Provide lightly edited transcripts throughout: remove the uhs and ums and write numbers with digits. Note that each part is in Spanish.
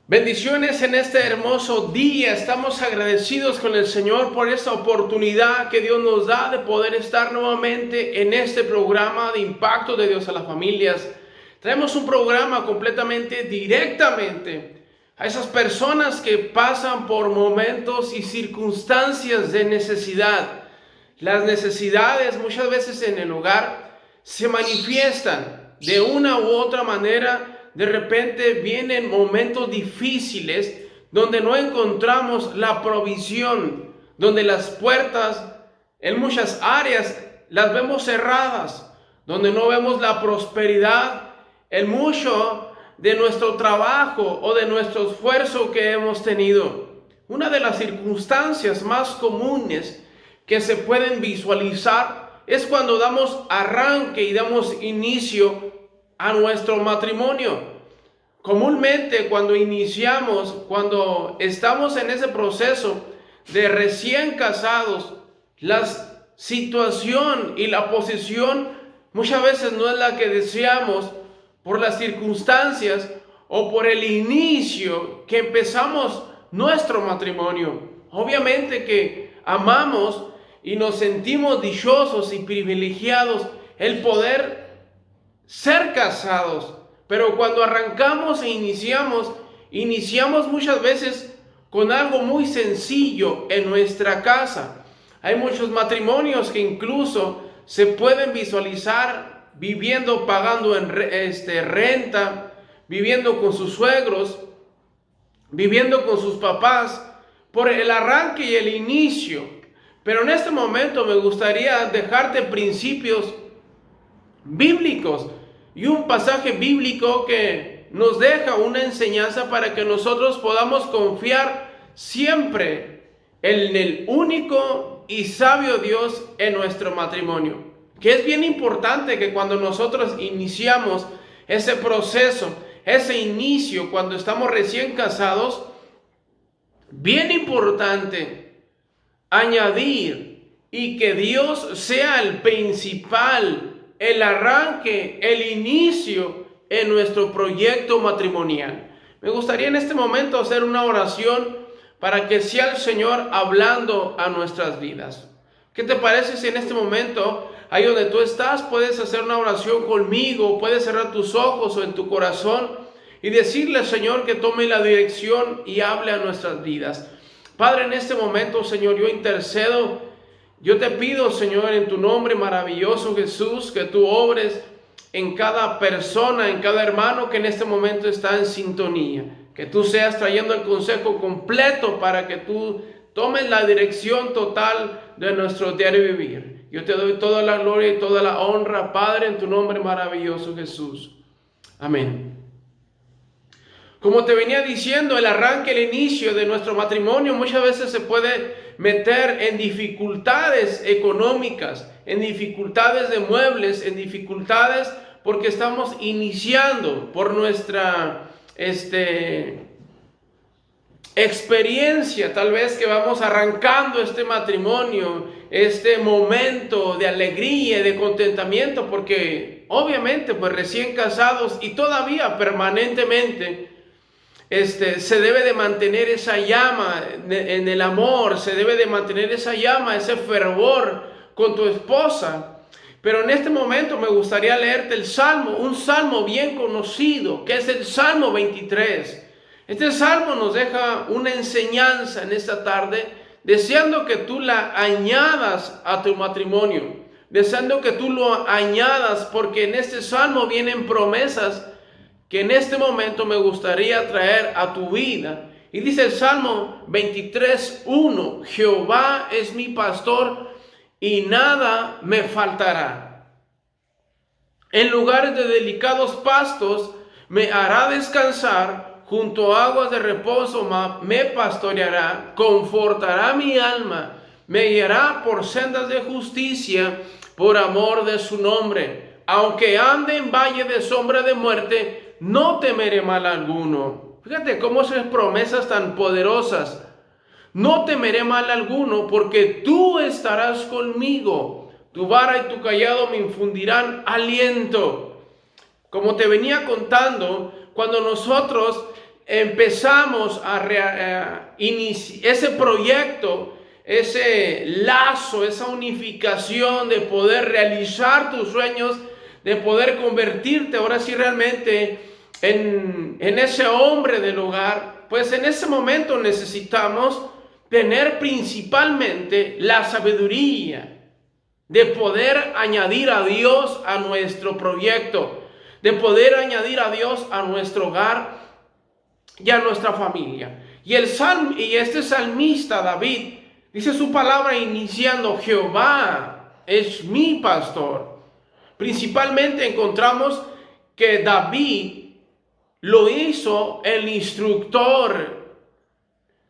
Bendiciones en este hermoso día. Estamos agradecidos con el Señor por esta oportunidad que Dios nos da de poder estar nuevamente en este programa de Impacto de Dios a las Familias. Traemos un programa completamente directamente a esas personas que pasan por momentos y circunstancias de necesidad. Las necesidades muchas veces en el hogar se manifiestan de una u otra manera. De repente vienen momentos difíciles donde no encontramos la provisión, donde las puertas en muchas áreas las vemos cerradas, donde no vemos la prosperidad en mucho de nuestro trabajo o de nuestro esfuerzo que hemos tenido. Una de las circunstancias más comunes que se pueden visualizar es cuando damos arranque y damos inicio a nuestro matrimonio. Comúnmente cuando estamos en ese proceso de recién casados, la situación y la posición muchas veces no es la que deseamos por las circunstancias o por el inicio que empezamos nuestro matrimonio. Obviamente que amamos y nos sentimos dichosos y privilegiados el poder ser casados, pero cuando arrancamos e iniciamos muchas veces con algo muy sencillo en nuestra casa. Hay muchos matrimonios que incluso se pueden visualizar viviendo, pagando renta, viviendo con sus suegros, viviendo con sus papás, por el arranque y el inicio. Pero en este momento me gustaría dejarte principios bíblicos y un pasaje bíblico que nos deja una enseñanza para que nosotros podamos confiar siempre en el único y sabio Dios en nuestro matrimonio. Que es bien importante que cuando nosotros iniciamos ese proceso, ese inicio, cuando estamos recién casados, bien importante añadir y que Dios sea el principal, el arranque, el inicio en nuestro proyecto matrimonial. Me gustaría en este momento hacer una oración para que sea el Señor hablando a nuestras vidas. ¿Qué te parece si en este momento, ahí donde tú estás, puedes hacer una oración conmigo, puedes cerrar tus ojos o en tu corazón y decirle al Señor que tome la dirección y hable a nuestras vidas? Padre, en este momento, Señor, yo intercedo. Yo te pido, Señor, en tu nombre maravilloso, Jesús, que tú obres en cada persona, en cada hermano que en este momento está en sintonía. Que tú seas trayendo el consejo completo para que tú tomes la dirección total de nuestro diario vivir. Yo te doy toda la gloria y toda la honra, Padre, en tu nombre maravilloso, Jesús. Amén. Como te venía diciendo, el arranque, el inicio de nuestro matrimonio muchas veces se puede meter en dificultades económicas, en dificultades de muebles, en dificultades porque estamos iniciando por nuestra experiencia, tal vez que vamos arrancando este matrimonio, este momento de alegría y de contentamiento, porque obviamente pues recién casados y todavía permanentemente se debe de mantener esa llama en el amor, se debe de mantener esa llama, ese fervor con tu esposa. Pero en este momento me gustaría leerte el Salmo, un Salmo bien conocido, que es el Salmo 23. Este Salmo nos deja una enseñanza en esta tarde, deseando que tú la añadas a tu matrimonio, deseando que tú lo añadas, porque en este Salmo vienen promesas que en este momento me gustaría traer a tu vida. Y dice el Salmo 23:1, Jehová es mi pastor y nada me faltará. En lugares de delicados pastos me hará descansar, junto a aguas de reposo me pastoreará, confortará mi alma, me guiará por sendas de justicia, por amor de su nombre. Aunque ande en valle de sombra de muerte, no temeré mal alguno. Fíjate cómo son promesas tan poderosas. No temeré mal alguno, porque tú estarás conmigo. Tu vara y tu cayado me infundirán aliento. Como te venía contando, cuando nosotros empezamos a iniciar ese proyecto, ese lazo, esa unificación de poder realizar tus sueños, de poder convertirte ahora sí realmente en ese hombre del hogar, pues en ese momento necesitamos tener principalmente la sabiduría de poder añadir a Dios a nuestro proyecto, de poder añadir a Dios a nuestro hogar y a nuestra familia. Y este salmista David dice su palabra iniciando: Jehová es mi pastor. Principalmente encontramos que David lo hizo el instructor,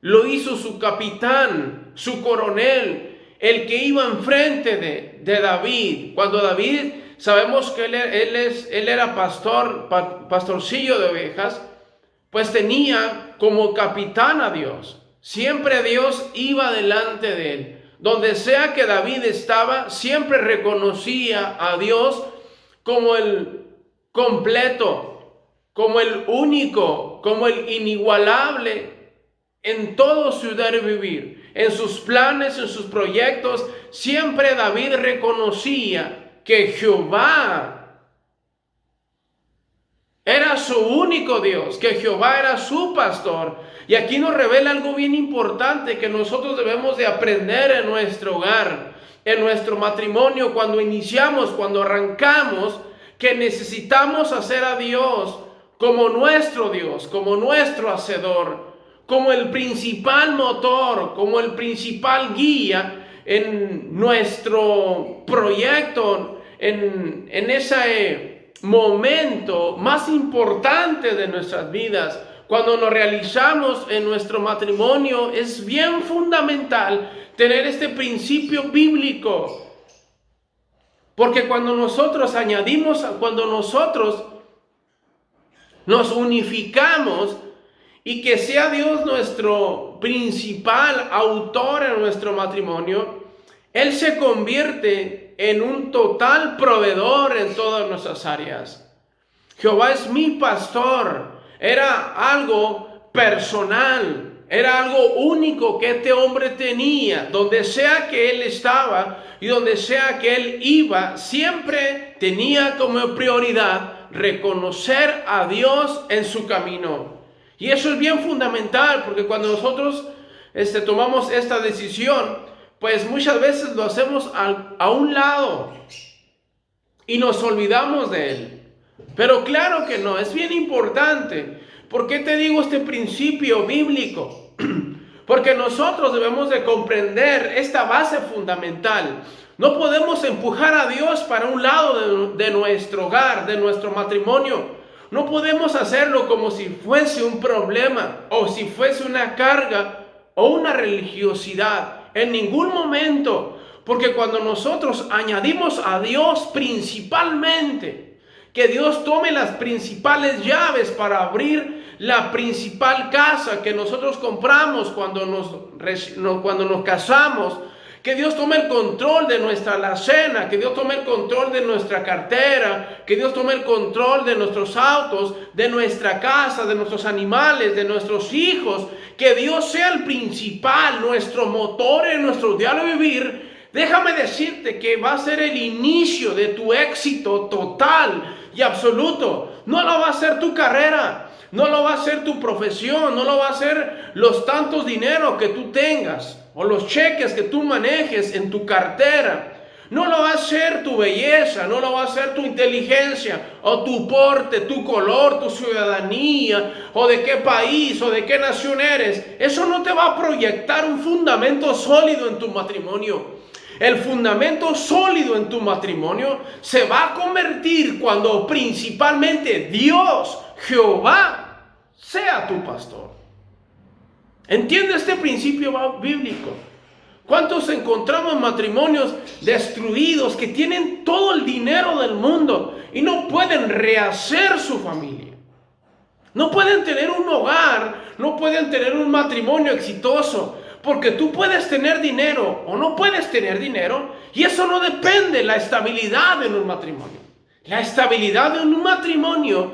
lo hizo su capitán, su coronel, el que iba enfrente de David. Cuando David, sabemos que él era pastorcillo de ovejas, pues tenía como capitán a Dios. Siempre Dios iba delante de él. Donde sea que David estaba, siempre reconocía a Dios como el completo, como el único, como el inigualable en todo su dar y vivir. En sus planes, en sus proyectos, siempre David reconocía que Jehová era su único Dios, que Jehová era su pastor. Y aquí nos revela algo bien importante que nosotros debemos de aprender en nuestro hogar, en nuestro matrimonio, cuando iniciamos, cuando arrancamos, que necesitamos hacer a Dios como nuestro Dios, como nuestro hacedor, como el principal motor, como el principal guía en nuestro proyecto, en ese momento más importante de nuestras vidas. Cuando nos realizamos en nuestro matrimonio, es bien fundamental tener este principio bíblico. Porque cuando nosotros nos unificamos y que sea Dios nuestro principal autor en nuestro matrimonio, Él se convierte en un total proveedor en todas nuestras áreas. Jehová es mi pastor. Era algo personal, era algo único que este hombre tenía. Donde sea que él estaba y donde sea que él iba, siempre tenía como prioridad reconocer a Dios en su camino. Y eso es bien fundamental, porque cuando nosotros tomamos esta decisión, pues muchas veces lo hacemos a un lado y nos olvidamos de Él. Pero claro que no, es bien importante. ¿Por qué te digo este principio bíblico? Porque nosotros debemos de comprender esta base fundamental. No podemos empujar a Dios para un lado de nuestro hogar, de nuestro matrimonio. No podemos hacerlo como si fuese un problema o si fuese una carga o una religiosidad. En ningún momento. Porque cuando nosotros añadimos a Dios principalmente, que Dios tome las principales llaves para abrir la principal casa que nosotros compramos cuando nos casamos, que Dios tome el control de nuestra alacena, que Dios tome el control de nuestra cartera, que Dios tome el control de nuestros autos, de nuestra casa, de nuestros animales, de nuestros hijos, que Dios sea el principal, nuestro motor en nuestro diario vivir. Déjame decirte que va a ser el inicio de tu éxito total y absoluto. No lo va a ser tu carrera, no lo va a ser tu profesión, no lo va a ser los tantos dinero que tú tengas o los cheques que tú manejes en tu cartera. No lo va a ser tu belleza, no lo va a ser tu inteligencia o tu porte, tu color, tu ciudadanía o de qué país o de qué nación eres. Eso no te va a proyectar un fundamento sólido en tu matrimonio. El fundamento sólido en tu matrimonio se va a convertir cuando principalmente Dios, Jehová, sea tu pastor. ¿Entiende este principio bíblico? ¿Cuántos encontramos matrimonios destruidos que tienen todo el dinero del mundo y no pueden rehacer su familia? No pueden tener un hogar, no pueden tener un matrimonio exitoso. Porque tú puedes tener dinero o no puedes tener dinero, y eso no depende de la estabilidad en un matrimonio. La estabilidad de un matrimonio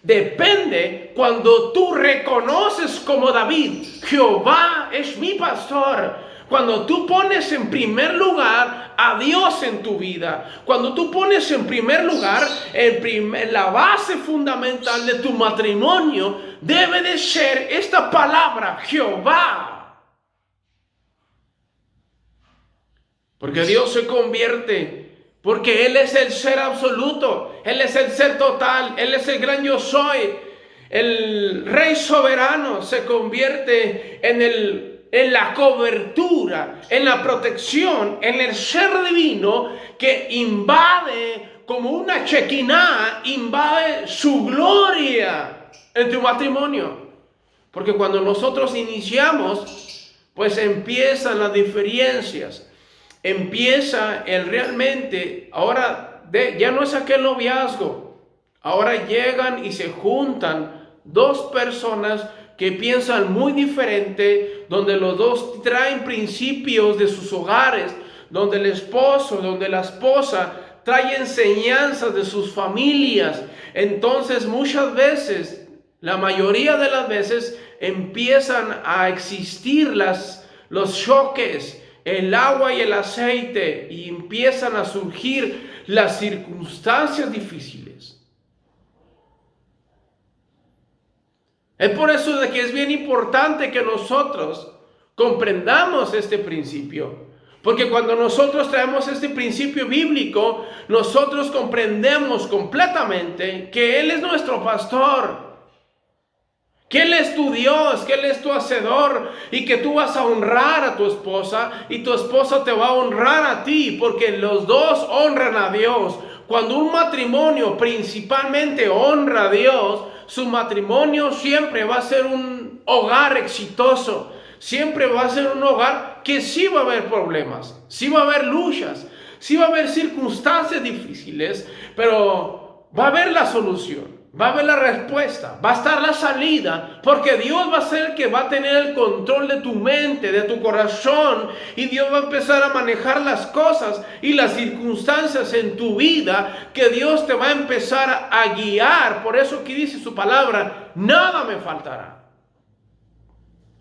depende cuando tú reconoces como David, Jehová es mi pastor. Cuando tú pones en primer lugar a Dios en tu vida, cuando tú pones en primer lugar la base fundamental de tu matrimonio, debe de ser esta palabra, Jehová. Porque Dios se convierte, porque Él es el ser absoluto, Él es el ser total, Él es el gran yo soy. El Rey soberano se convierte en la cobertura, en la protección, en el ser divino que invade como una chequiná, invade su gloria en tu matrimonio. Porque cuando nosotros iniciamos, pues empiezan las diferencias, empieza realmente, ahora ya no es aquel noviazgo, ahora llegan y se juntan dos personas que piensan muy diferente, donde los dos traen principios de sus hogares, donde el esposo, donde la esposa trae enseñanzas de sus familias. Entonces muchas veces, la mayoría de las veces, empiezan a existir los choques, el agua y el aceite, y empiezan a surgir las circunstancias difíciles. Es por eso de que es bien importante que nosotros comprendamos este principio. Porque cuando nosotros traemos este principio bíblico, nosotros comprendemos completamente que Él es nuestro pastor, que Él es tu Dios, que Él es tu hacedor, y que tú vas a honrar a tu esposa y tu esposa te va a honrar a ti, porque los dos honran a Dios. Cuando un matrimonio principalmente honra a Dios, su matrimonio siempre va a ser un hogar exitoso. Siempre va a ser un hogar que sí va a haber problemas, sí va a haber luchas, sí va a haber circunstancias difíciles, pero va a haber la solución, va a haber la respuesta, va a estar la salida, porque Dios va a ser el que va a tener el control de tu mente, de tu corazón, y Dios va a empezar a manejar las cosas y las circunstancias en tu vida, que Dios te va a empezar a guiar. Por eso aquí dice su palabra, nada me faltará.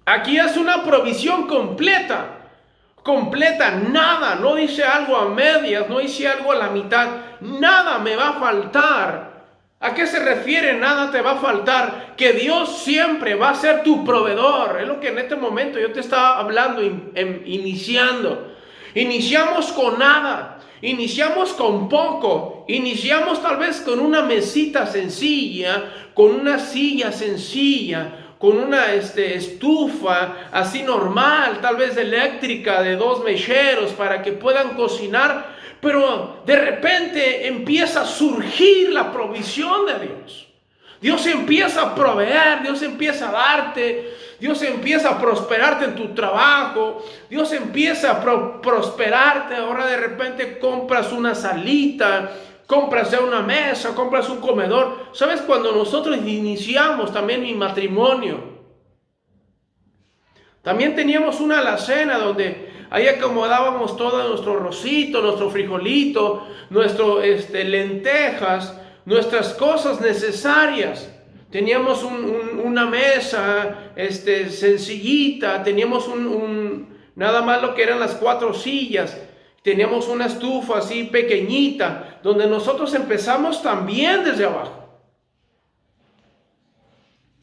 Aquí es una provisión completa, nada, no dice algo a medias, no dice algo a la mitad, nada me va a faltar. ¿A qué se refiere nada te va a faltar? Que Dios siempre va a ser tu proveedor. Es lo que en este momento yo te estaba hablando, iniciando. Iniciamos con nada, iniciamos con poco, iniciamos tal vez con una mesita sencilla, con una silla sencilla, con una estufa así normal, tal vez eléctrica, de 2 mecheros para que puedan cocinar, pero de repente empieza a surgir la provisión de Dios. Dios empieza a proveer, Dios empieza a darte, Dios empieza a prosperarte en tu trabajo, Dios empieza a prosperarte. Ahora de repente compras una salita, compras una mesa, compras un comedor. ¿Sabes? Cuando nosotros iniciamos también mi matrimonio, también teníamos una alacena donde ahí acomodábamos todo nuestro arrocito, nuestro frijolito, lentejas, nuestras cosas necesarias. Teníamos una mesa sencillita, teníamos nada más lo que eran las 4 sillas. Teníamos una estufa así pequeñita, donde nosotros empezamos también desde abajo.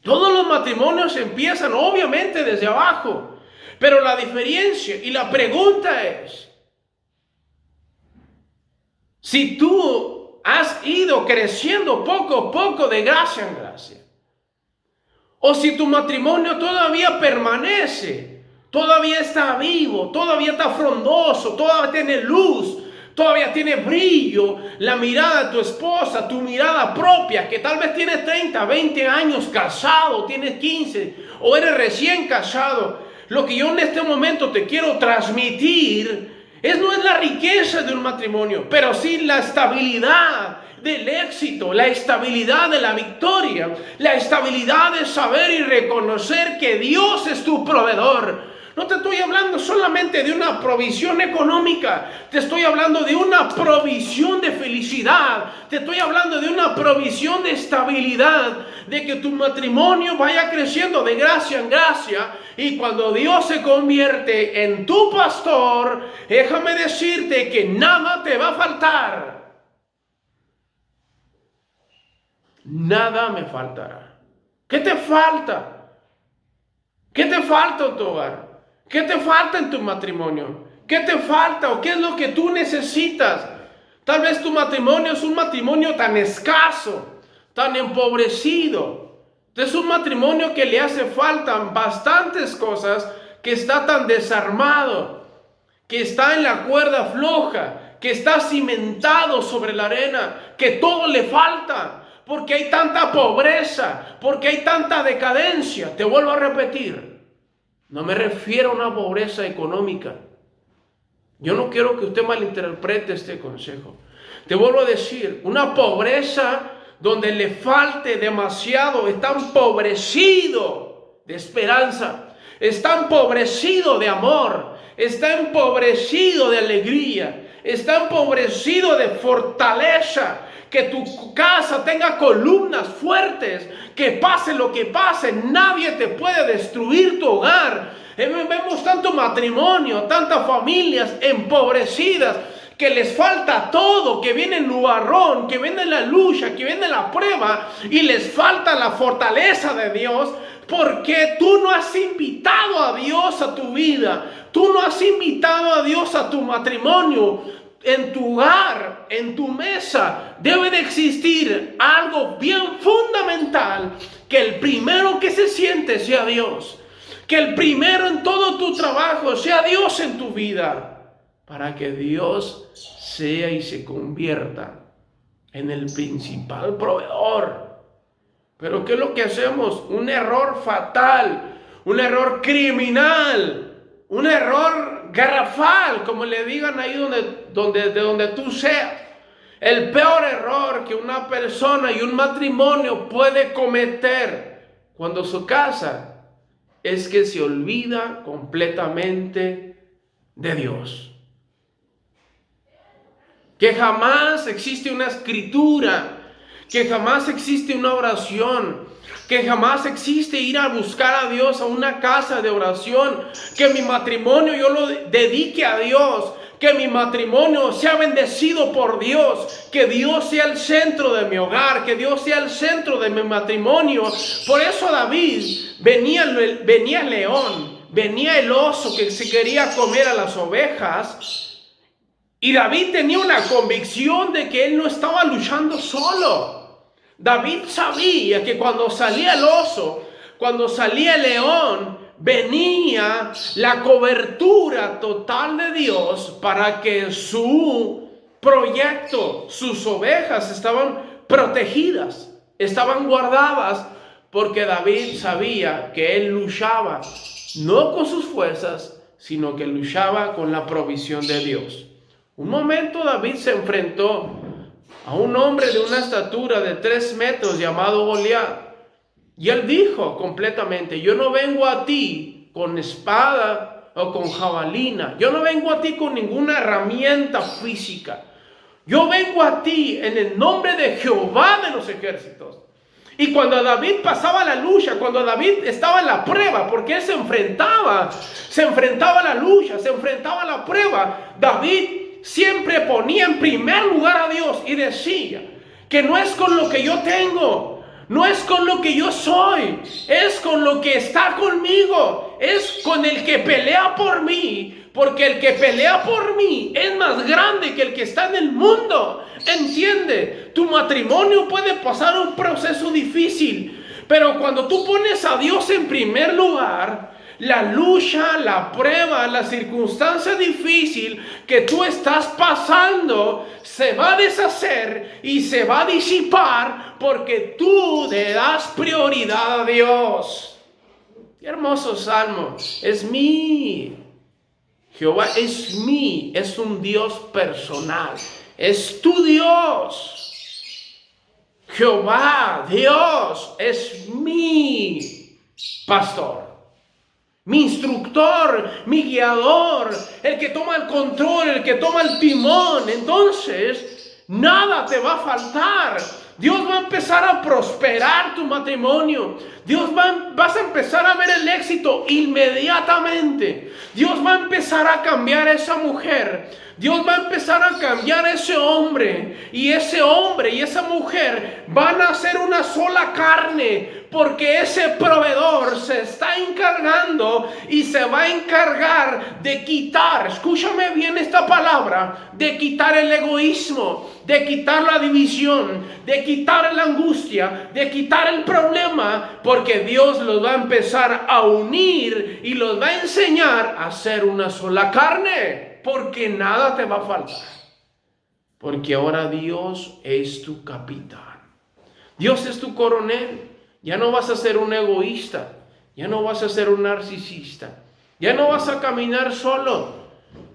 Todos los matrimonios empiezan obviamente desde abajo, pero la diferencia y la pregunta es, si tú has ido creciendo poco a poco de gracia en gracia, o si tu matrimonio todavía permanece, todavía está vivo, todavía está frondoso, todavía tiene luz, todavía tiene brillo, la mirada de tu esposa, tu mirada propia, que tal vez tienes 30, 20 años casado, tienes 15 o eres recién casado. Lo que yo en este momento te quiero transmitir no es la riqueza de un matrimonio, pero sí la estabilidad del éxito, la estabilidad de la victoria, la estabilidad de saber y reconocer que Dios es tu proveedor. No te estoy hablando solamente de una provisión económica. Te estoy hablando de una provisión de felicidad. Te estoy hablando de una provisión de estabilidad. De que tu matrimonio vaya creciendo de gracia en gracia. Y cuando Dios se convierte en tu pastor, déjame decirte que nada te va a faltar. Nada me faltará. ¿Qué te falta? ¿Qué te falta en tu hogar? ¿Qué te falta en tu matrimonio? ¿Qué te falta o qué es lo que tú necesitas? Tal vez tu matrimonio es un matrimonio tan escaso, tan empobrecido. Es un matrimonio que le hace falta bastantes cosas, que está tan desarmado, que está en la cuerda floja, que está cimentado sobre la arena, que todo le falta. Porque hay tanta pobreza, porque hay tanta decadencia. Te vuelvo a repetir, no me refiero a una pobreza económica. Yo no quiero que usted malinterprete este consejo. Te vuelvo a decir, una pobreza donde le falte demasiado, está empobrecido de esperanza, está empobrecido de amor, está empobrecido de alegría, está empobrecido de fortaleza. Que tu casa tenga columnas fuertes, que pase lo que pase, nadie te puede destruir tu hogar. Vemos tanto matrimonio, tantas familias empobrecidas, que les falta todo, que viene el nubarrón, que viene la lucha, que viene la prueba, y les falta la fortaleza de Dios, porque tú no has invitado a Dios a tu vida, tú no has invitado a Dios a tu matrimonio. En tu hogar, en tu mesa, debe de existir algo bien fundamental, que el primero que se siente sea Dios, que el primero en todo tu trabajo sea Dios en tu vida, para que Dios sea y se convierta en el principal proveedor. Pero ¿qué es lo que hacemos? Un error fatal, un error criminal, un error garrafal, como le digan ahí de donde tú seas. El peor error que una persona y un matrimonio puede cometer cuando su casa es que se olvida completamente de Dios. Que jamás existe una escritura, que jamás existe una oración, que jamás existe ir a buscar a Dios a una casa de oración, que mi matrimonio yo lo dedique a Dios, que mi matrimonio sea bendecido por Dios, que Dios sea el centro de mi hogar, que Dios sea el centro de mi matrimonio. Por eso David venía el león, venía el oso que se quería comer a las ovejas, y David tenía una convicción de que él no estaba luchando solo. David sabía que cuando salía el oso, cuando salía el león, venía la cobertura total de Dios para que su proyecto, sus ovejas estaban protegidas, estaban guardadas, porque David sabía que él luchaba no con sus fuerzas, sino que luchaba con la provisión de Dios. Un momento David se enfrentó a un hombre de una estatura de 3 metros llamado Goliat. Y él dijo completamente: yo no vengo a ti con espada o con jabalina. Yo no vengo a ti con ninguna herramienta física. Yo vengo a ti en el nombre de Jehová de los ejércitos. Y cuando David pasaba la lucha, cuando David estaba en la prueba, porque él se enfrentaba a la lucha, se enfrentaba a la prueba, David siempre ponía en primer lugar a Dios y decía que no es con lo que yo tengo, no es con lo que yo soy, es con lo que está conmigo, es con el que pelea por mí, porque el que pelea por mí es más grande que el que está en el mundo. Entiende, tu matrimonio puede pasar un proceso difícil, pero cuando tú pones a Dios en primer lugar, la lucha, la prueba, la circunstancia difícil que tú estás pasando se va a deshacer y se va a disipar, porque tú le das prioridad a Dios. Qué hermoso salmo. Es mí. Jehová es mí. Es un Dios personal. Es tu Dios. Jehová, Dios, es mi pastor. mi instructor, mi guiador, el que toma el control, el que toma el timón. Entonces, nada te va a faltar. Dios va a empezar a prosperar tu matrimonio. Vas a empezar a ver el éxito inmediatamente. Dios va a empezar a cambiar a esa mujer. Dios va a empezar a cambiar a ese hombre. Y ese hombre y esa mujer van a ser una sola carne. Porque ese proveedor se está encargando y se va a encargar de quitar, escúchame bien esta palabra, de quitar el egoísmo, de quitar la división, de quitar la angustia, de quitar el problema, porque Dios los va a empezar a unir y los va a enseñar a ser una sola carne, porque nada te va a faltar, porque ahora Dios es tu capitán, Dios es tu coronel. Ya no vas a ser un egoísta, ya no vas a ser un narcisista, ya no vas a caminar solo.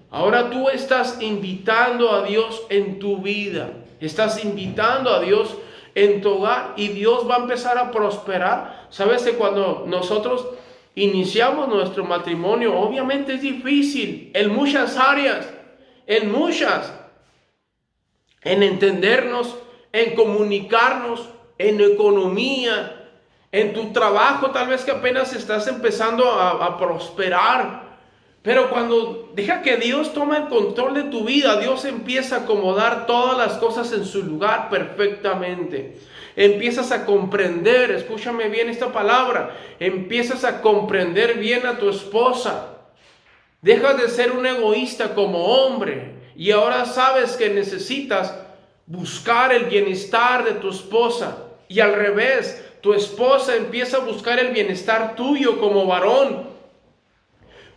Ahora tú estás invitando a Dios en tu vida, estás invitando a Dios en tu hogar y Dios va a empezar a prosperar. Sabes que cuando nosotros iniciamos nuestro matrimonio, obviamente es difícil en muchas áreas, en entendernos, en comunicarnos, en economía, en tu trabajo, tal vez que apenas estás empezando a prosperar. Pero cuando deja que Dios tome el control de tu vida, Dios empieza a acomodar todas las cosas en su lugar perfectamente. Empiezas a comprender, escúchame bien esta palabra, empiezas a comprender bien a tu esposa. Dejas de ser un egoísta como hombre y ahora sabes que necesitas buscar el bienestar de tu esposa. Y al revés, tu esposa empieza a buscar el bienestar tuyo como varón.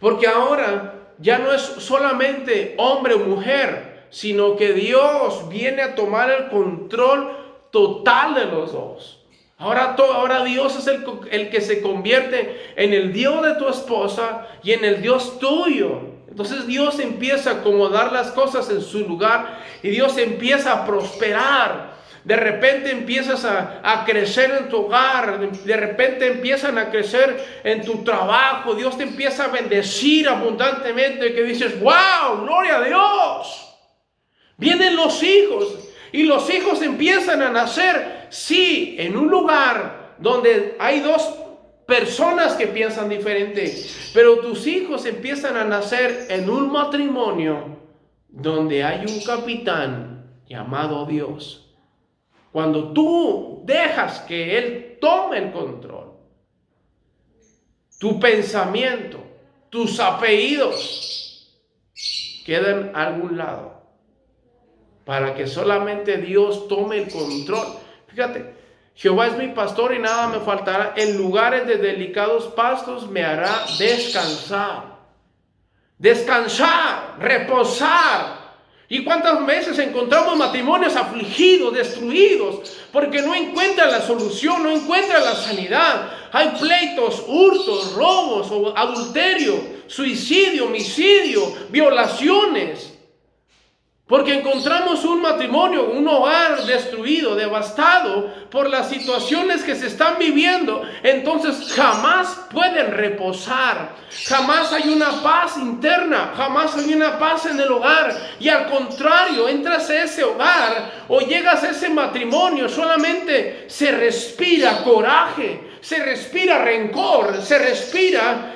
Porque ahora ya no es solamente hombre o mujer, sino que Dios viene a tomar el control total de los dos. Ahora Dios es el que se convierte en el Dios de tu esposa y en el Dios tuyo. Entonces Dios empieza a acomodar las cosas en su lugar y Dios empieza a prosperar. De repente empiezas a crecer en tu hogar, de repente empiezan a crecer en tu trabajo, Dios te empieza a bendecir abundantemente, que dices, wow, gloria a Dios. Vienen los hijos y los hijos empiezan a nacer, sí, en un lugar donde hay dos personas que piensan diferente, pero tus hijos empiezan a nacer en un matrimonio donde hay un capitán llamado Dios. Cuando tú dejas que Él tome el control, tu pensamiento, tus apellidos quedan a algún lado para que solamente Dios tome el control. Fíjate, Jehová es mi pastor y nada me faltará. En lugares de delicados pastos me hará descansar. Descansar, reposar. ¿Y cuántas veces encontramos matrimonios afligidos, destruidos, porque no encuentran la solución, no encuentran la sanidad? Hay pleitos, hurtos, robos, adulterio, suicidio, homicidio, violaciones. Porque encontramos un matrimonio, un hogar destruido, devastado por las situaciones que se están viviendo. Entonces jamás pueden reposar. Jamás hay una paz interna. Jamás hay una paz en el hogar. Y al contrario, entras a ese hogar o llegas a ese matrimonio, solamente se respira coraje. Se respira rencor, se respira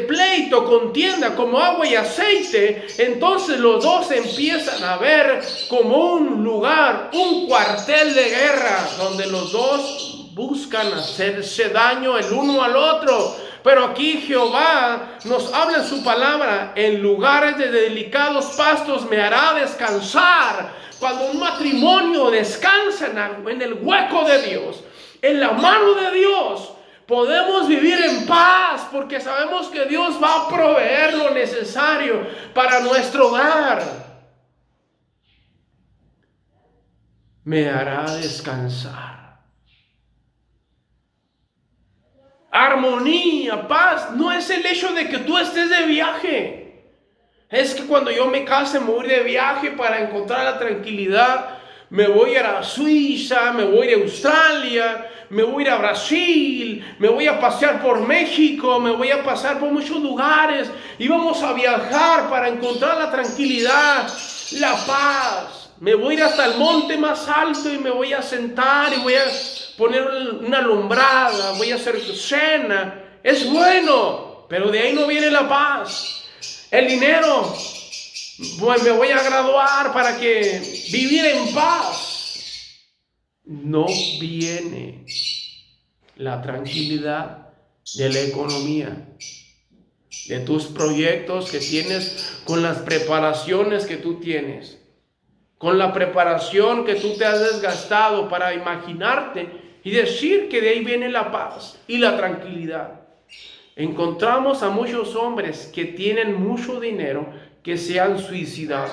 pleito, contienda, como agua y aceite. Entonces los dos empiezan a ver como un lugar, un cuartel de guerra, donde los dos buscan hacerse daño el uno al otro. Pero aquí Jehová nos habla en su palabra: en lugares de delicados pastos me hará descansar. Cuando un matrimonio descansa en el hueco de Dios, en la mano de Dios, podemos vivir en paz, porque sabemos que Dios va a proveer lo necesario para nuestro hogar. Me hará descansar. Armonía, paz, no es el hecho de que tú estés de viaje. Es que cuando yo me case me voy de viaje para encontrar la tranquilidad. Me voy a ir a Suiza, me voy a Australia, me voy a ir a Brasil, me voy a pasear por México, me voy a pasar por muchos lugares y vamos a viajar para encontrar la tranquilidad, la paz. Me voy a ir hasta el monte más alto y me voy a sentar y voy a poner una alumbrada, voy a hacer cena. Es bueno, pero de ahí no viene la paz. El dinero, pues me voy a graduar para que vivir en paz. No viene la tranquilidad de la economía, de tus proyectos que tienes, con las preparaciones que tú tienes, con la preparación que tú te has desgastado para imaginarte y decir que de ahí viene la paz y la tranquilidad. Encontramos a muchos hombres que tienen mucho dinero que se han suicidado.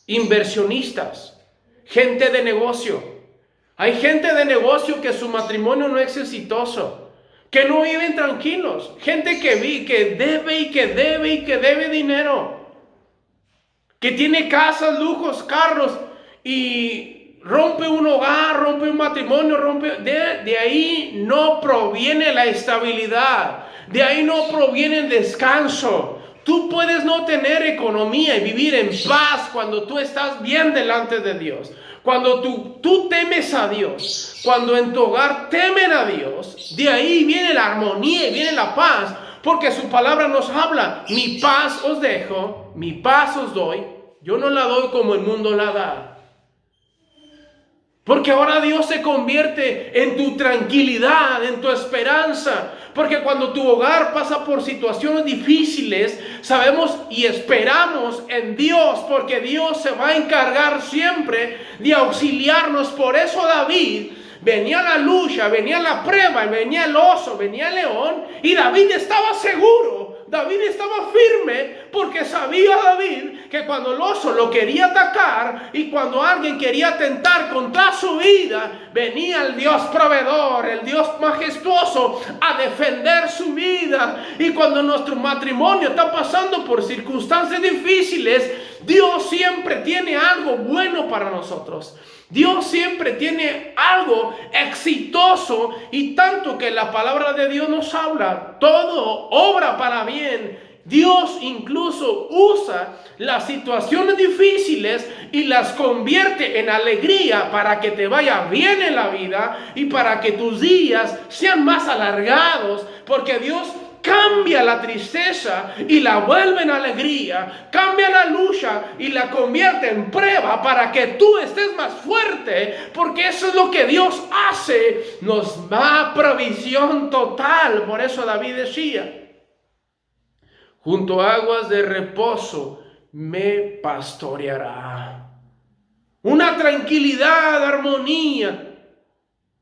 Inversionistas, gente de negocio. Hay gente de negocio que su matrimonio no es exitoso, que no viven tranquilos. Gente que debe dinero, que tiene casas, lujos, carros y rompe un hogar, rompe un matrimonio, de ahí no proviene la estabilidad. De ahí no proviene el descanso. Tú puedes no tener economía y vivir en paz cuando tú estás bien delante de Dios. Cuando tú temes a Dios, cuando en tu hogar temen a Dios, de ahí viene la armonía y viene la paz. Porque su palabra nos habla, mi paz os dejo, mi paz os doy. Yo no la doy como el mundo la da. Porque ahora Dios se convierte en tu tranquilidad, en tu esperanza. Porque cuando tu hogar pasa por situaciones difíciles, sabemos y esperamos en Dios, porque Dios se va a encargar siempre de auxiliarnos. Por eso David, venía la lucha, venía la prueba, venía el oso, venía el león, y David estaba seguro. David estaba firme porque sabía David que cuando el oso lo quería atacar y cuando alguien quería atentar contra su vida, venía el Dios proveedor, el Dios majestuoso a defender su vida. Y cuando nuestro matrimonio está pasando por circunstancias difíciles, Dios siempre tiene algo bueno para nosotros. Dios siempre tiene algo exitoso, y tanto que la palabra de Dios nos habla, todo obra para bien. Dios incluso usa las situaciones difíciles y las convierte en alegría para que te vaya bien en la vida y para que tus días sean más alargados, porque Dios cambia la tristeza y la vuelve en alegría, cambia la lucha y la convierte en prueba para que tú estés más fuerte, porque eso es lo que Dios hace, nos da provisión total. Por eso David decía, junto a aguas de reposo me pastoreará. Una tranquilidad, armonía,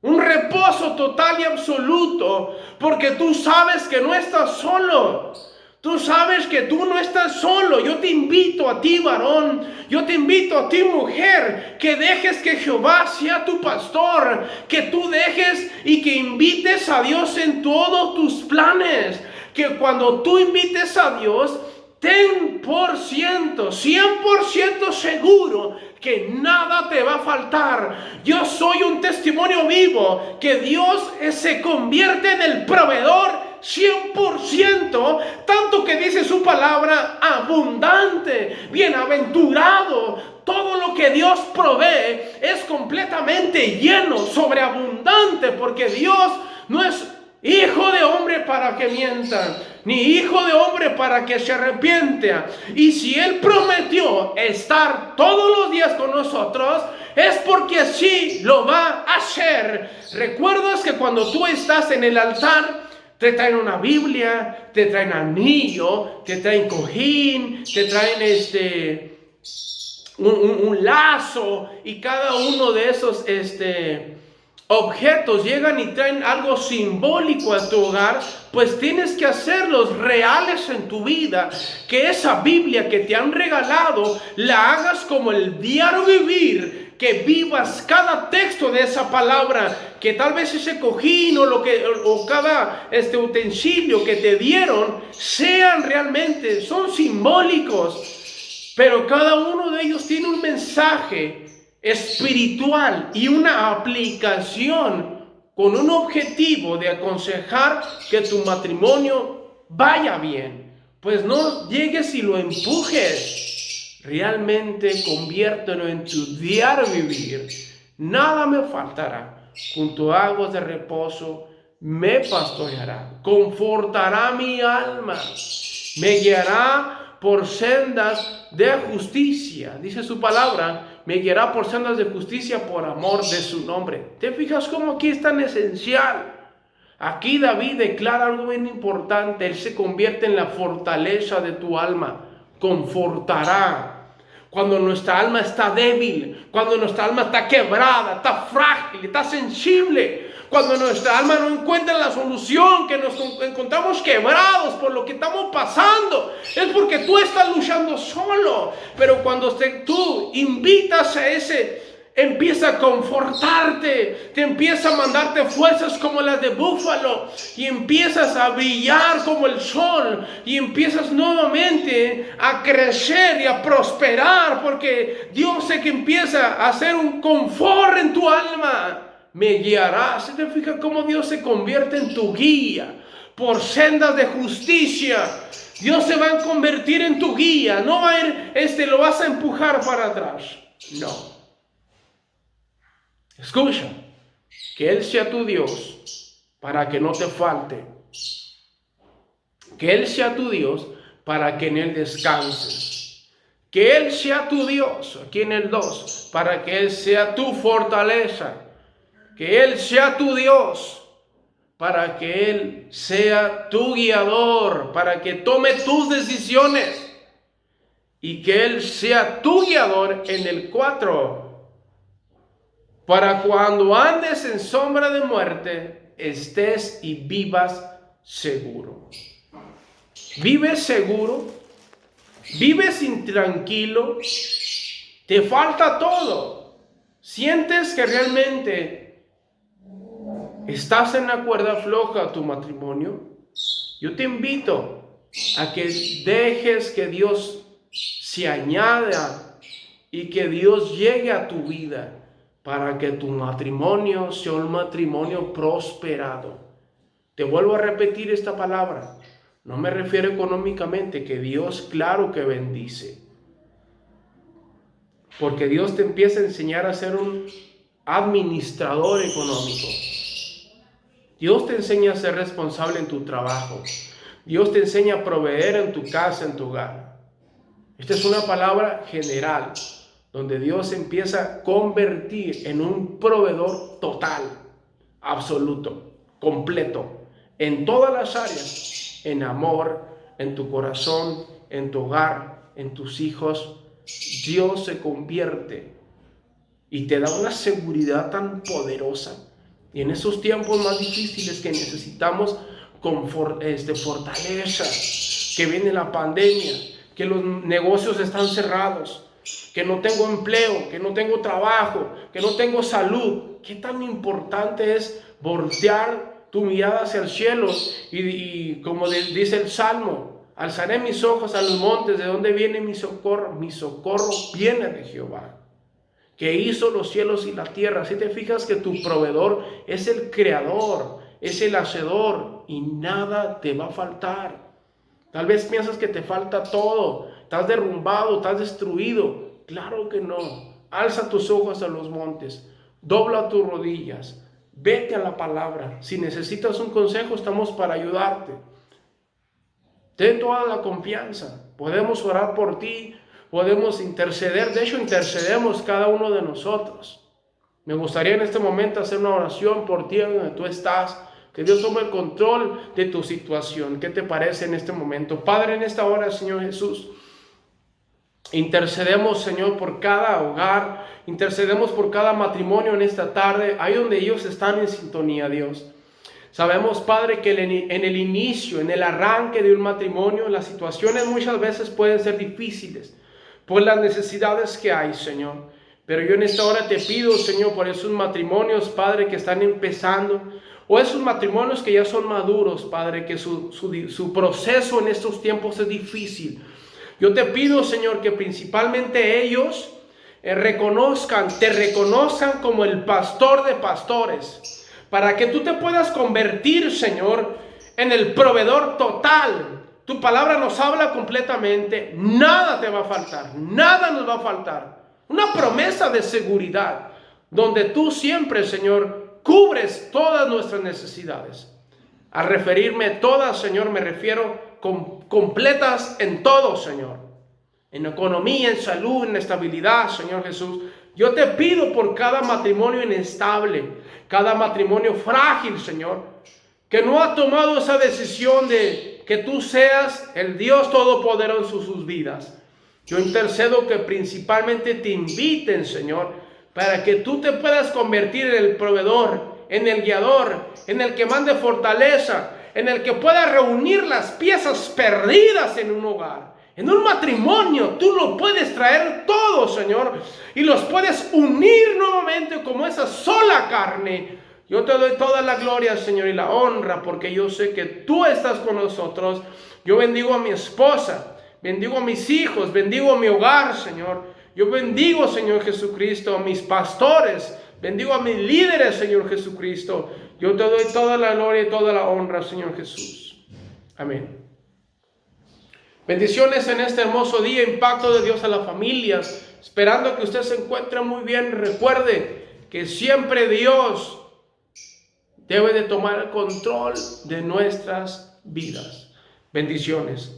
un reposo total y absoluto, porque tú sabes que no estás solo. Tú sabes que tú no estás solo. Yo te invito a ti, varón, yo te invito a ti, mujer, que dejes que Jehová sea tu pastor, que tú dejes y que invites a Dios en todos tus planes, que cuando tú invites a Dios, ten 100% seguro que nada te va a faltar. Yo soy un testimonio vivo que Dios se convierte en el proveedor 100%, tanto que dice su palabra abundante, bienaventurado. Todo lo que Dios provee es completamente lleno, sobreabundante, porque Dios no es hijo de hombre para que mienta, ni hijo de hombre para que se arrepienta. Y si Él prometió estar todos los días con nosotros, es porque así lo va a hacer. ¿Recuerdas que cuando tú estás en el altar, te traen una Biblia, te traen anillo, te traen cojín, te traen un lazo, y cada uno de esos objetos llegan y traen algo simbólico a tu hogar? Pues tienes que hacerlos reales en tu vida, que esa Biblia que te han regalado la hagas como el diario vivir, que vivas cada texto de esa palabra, que tal vez ese cojín o cada utensilio que te dieron sean realmente, son simbólicos, pero cada uno de ellos tiene un mensaje espiritual y una aplicación con un objetivo de aconsejar que tu matrimonio vaya bien. Pues no llegues y lo empujes. Realmente conviértelo en tu diario vivir. Nada me faltará. Junto a aguas de reposo me pastoreará. Confortará mi alma. Me guiará por sendas de justicia. Dice su palabra, me guiará por sendas de justicia por amor de su nombre. ¿Te fijas cómo aquí es tan esencial? Aquí David declara algo bien importante. Él se convierte en la fortaleza de tu alma. Confortará. Cuando nuestra alma está débil, cuando nuestra alma está quebrada, está frágil, está sensible, cuando nuestra alma no encuentra la solución, que nos encontramos quebrados por lo que estamos pasando, es porque tú estás luchando solo. Pero cuando tú invitas a ese, empieza a confortarte, te empieza a mandarte fuerzas como las de búfalo, y empiezas a brillar como el sol, y empiezas nuevamente a crecer y a prosperar, porque Dios sé que empieza a hacer un confort en tu alma. Me guiarás. ¿Se te fija cómo Dios se convierte en tu guía por sendas de justicia? Dios se va a convertir en tu guía. No va a ir, lo vas a empujar para atrás. No. Escucha, que Él sea tu Dios para que no te falte. Que Él sea tu Dios para que en Él descanses. Que Él sea tu Dios, aquí en el 2, para que Él sea tu fortaleza. Que Él sea tu Dios, para que Él sea tu guiador, para que tome tus decisiones. Y que Él sea tu guiador en el 4, para cuando andes en sombra de muerte, estés y vivas seguro. ¿Vives seguro? ¿Vives intranquilo? ¿Te falta todo? ¿Sientes que realmente estás en la cuerda floja tu matrimonio? Yo te invito a que dejes que Dios se añada y que Dios llegue a tu vida para que tu matrimonio sea un matrimonio prosperado. Te vuelvo a repetir esta palabra. No me refiero económicamente, que Dios claro que bendice. Porque Dios te empieza a enseñar a ser un administrador económico. Dios te enseña a ser responsable en tu trabajo. Dios te enseña a proveer en tu casa, en tu hogar. Esta es una palabra general, donde Dios empieza a convertir en un proveedor total, absoluto, completo, en todas las áreas, en amor, en tu corazón, en tu hogar, en tus hijos. Dios se convierte y te da una seguridad tan poderosa. Y en esos tiempos más difíciles que necesitamos fortaleza, que viene la pandemia, que los negocios están cerrados, que no tengo empleo, que no tengo trabajo, que no tengo salud. ¿Qué tan importante es voltear tu mirada hacia el cielo? Y como dice el Salmo, alzaré mis ojos a los montes, ¿de dónde viene mi socorro? Mi socorro viene de Jehová, que hizo los cielos y la tierra. Si te fijas que tu proveedor es el creador, es el hacedor, y nada te va a faltar. Tal vez piensas que te falta todo, estás derrumbado, estás destruido. Claro que no. Alza tus ojos a los montes, dobla tus rodillas, vete a la palabra. Si necesitas un consejo, estamos para ayudarte. Ten toda la confianza. Podemos orar por ti, podemos interceder. De hecho, intercedemos cada uno de nosotros. Me gustaría en este momento hacer una oración por ti, donde tú estás. Que Dios tome el control de tu situación. ¿Qué te parece en este momento? Padre, en esta hora, Señor Jesús, intercedemos, Señor, por cada hogar. Intercedemos por cada matrimonio en esta tarde. Ahí donde ellos están en sintonía, Dios. Sabemos, Padre, que en el inicio, en el arranque de un matrimonio, las situaciones muchas veces pueden ser difíciles por las necesidades que hay, Señor. Pero yo en esta hora te pido, Señor, por esos matrimonios, Padre, que están empezando, o esos matrimonios que ya son maduros, Padre, que su proceso en estos tiempos es difícil. Yo te pido, Señor, que principalmente ellos te reconozcan como el pastor de pastores. para que tú te puedas convertir, Señor, en el proveedor total. Tu palabra nos habla completamente, nada te va a faltar, nada nos va a faltar. Una promesa de seguridad, donde tú siempre, Señor, cubres todas nuestras necesidades. Al referirme todas, Señor, me refiero completas en todo, Señor. En economía, en salud, en estabilidad, Señor Jesús. Yo te pido por cada matrimonio inestable, cada matrimonio frágil, Señor, que no ha tomado esa decisión de que tú seas el Dios todopoderoso en sus vidas. Yo intercedo que principalmente te inviten, Señor, para que tú te puedas convertir en el proveedor, en el guiador, en el que mande fortaleza, en el que pueda reunir las piezas perdidas en un hogar. En un matrimonio tú lo puedes traer todo, Señor, y los puedes unir nuevamente como esa sola carne. Yo te doy toda la gloria, Señor, y la honra, porque yo sé que tú estás con nosotros. Yo bendigo a mi esposa, bendigo a mis hijos, bendigo a mi hogar, Señor. Yo bendigo, Señor Jesucristo, a mis pastores, bendigo a mis líderes, Señor Jesucristo. Yo te doy toda la gloria y toda la honra, Señor Jesús. Amén. Bendiciones en este hermoso día, impacto de Dios a las familias. Esperando que usted se encuentre muy bien. Recuerde que siempre Dios debe de tomar el control de nuestras vidas. Bendiciones.